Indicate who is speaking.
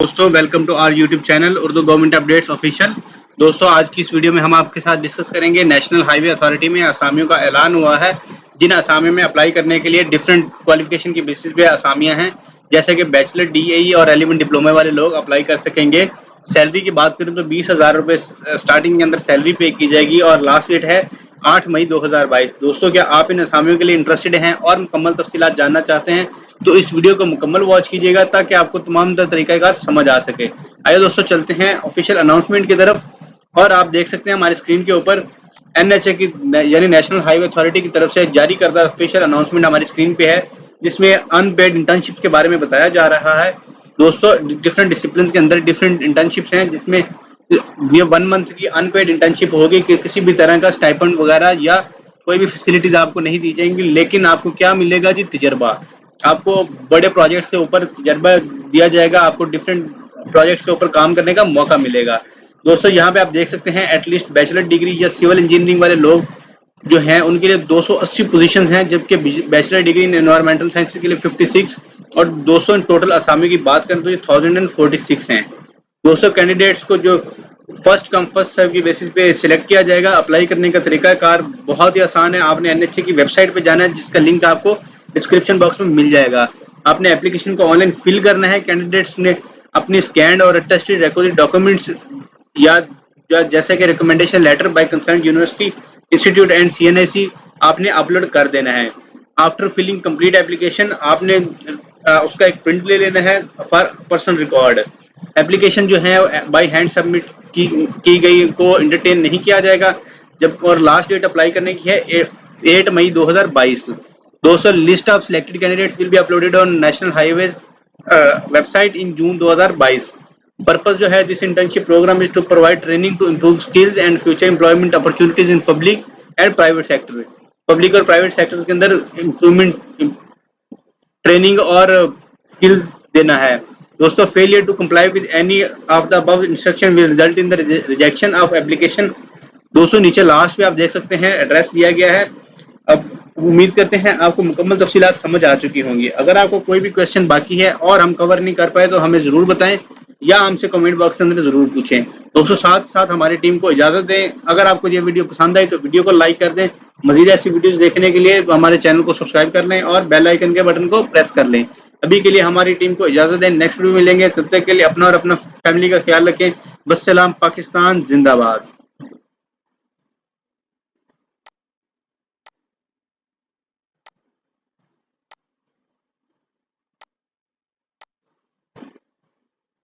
Speaker 1: दोस्तों welcome to our YouTube channel Urdu government updates official. दोस्तों आज की इस वीडियो में हम आपके साथ डिस्कस करेंगे नेशनल हाईवे अथॉरिटी में असामियों का ऐलान हुआ है। जिन असामियों में अप्लाई करने के लिए डिफरेंट क्वालिफिकेशन की बेसिस पे असामियां हैं, जैसे कि बैचलर डीएई और एलिमेंट डिप्लोमा वाले लोग अप्लाई कर सकेंगे। सैलरी की बात करें तो 20,000 रुपये स्टार्टिंग के अंदर सैलरी पे की जाएगी और लास्ट डेट है 8 मई 2022। दोस्तों क्या आप इन असामियों के लिए इंटरेस्टेड हैं और मुकम्मल तफसीलात जानना चाहते हैं तो इस वीडियो को मुकम्मल वॉच कीजिएगा ताकि आपको तमाम तरीक़ाकार समझ आ सके। आइए दोस्तों चलते हैं ऑफिशियल अनाउंसमेंट की तरफ। और आप देख सकते हैं हमारी स्क्रीन के ऊपर एनएचए की यानी नेशनल हाईवे अथॉरिटी की तरफ से जारी करदा ऑफिशियल अनाउंसमेंट हमारी स्क्रीन पे है, जिसमें अनपेड इंटर्नशिप के बारे में बताया जा रहा है। दोस्तों डिफरेंट डिसिप्लिन के अंदर डिफरेंट इंटर्नशिप्स हैं, जिसमें ये 1 मंथ की अनपेड इंटर्नशिप होगी कि किसी भी तरह का स्टाइपेंड वगैरह या कोई भी फैसिलिटीज आपको नहीं दी जाएंगी, लेकिन आपको क्या मिलेगा जी, तजर्बा। आपको बड़े प्रोजेक्ट से ऊपर तजर्बा दिया जाएगा, आपको डिफरेंट प्रोजेक्ट के ऊपर काम करने का मौका मिलेगा। दोस्तों यहाँ पे आप देख सकते हैं एटलीस्ट बैचलर डिग्री या सिविल इंजीनियरिंग वाले लोग जो हैं उनके लिए 280 पोजीशंस हैं, जबकि bachelor degree in environmental science के लिए 56 और 200 इन टोटल असामी की बात करें तो ये 1046 हैं। 200 कैंडिडेट्स को जो फर्स्ट कम फर्स्ट सर्व की बेसिस पे सिलेक्ट किया जाएगा। अप्लाई करने का तरीकाकार बहुत ही आसान है। आपने एनएचए की वेबसाइट पे जाना है, जिसका लिंक आपको डिस्क्रिप्शन बॉक्स में मिल जाएगा। आपने एप्लीकेशन को ऑनलाइन फिल करना है। कैंडिडेट्स ने अपनी स्कैन्ड और अटेस्टेड रिक्विजिट डॉक्यूमेंट्स या जैसे कि recommendation letter by concern university institute and CNIC आपने अपलोड कर देना है। आफ्टर फिलिंग कंप्लीट एप्लीकेशन आपने उसका एक प्रिंट ले लेना है फॉर पर्सनल रिकॉर्ड। एप्लीकेशन जो है बाय हैंड सबमिट की गई को एंटरटेन नहीं किया जाएगा। जब और लास्ट डेट अप्लाई करने की है 8 मई 2022। दोस्तों list of selected candidates will be uploaded on national highways website in June 2022। Purpose जो है this internship programme is to provide training to improve skills and future employment opportunities in public and private sector. Public और private sector के अंदर improvement training और skills देना है। दोस्तों failure to comply with any of the above instruction will result in the rejection of application. दोस्तों नीचे last पे आप देख सकते हैं एड्रेस दिया गया है। अब उम्मीद करते हैं आपको मुकम्मल तफसीलात समझ आ चुकी होंगी। अगर आपको कोई भी क्वेश्चन बाकी है और हम कवर नहीं कर पाए तो हमें ज़रूर बताएं या हमसे कमेंट बॉक्स के अंदर ज़रूर पूछें। दोस्तों साथ साथ हमारी टीम को इजाज़त दें। अगर आपको ये वीडियो पसंद आई तो वीडियो को लाइक कर दें। मज़ीद ऐसी वीडियोस देखने के लिए हमारे चैनल को सब्सक्राइब कर लें और बेल आइकन के बटन को प्रेस कर लें। अभी के लिए हमारी टीम को इजाज़त दें। नेक्स्ट वीडियो मिलेंगे, तब तक के लिए अपना और अपना फैमिली का ख्याल रखें। बस्सलाम, पाकिस्तान जिंदाबाद।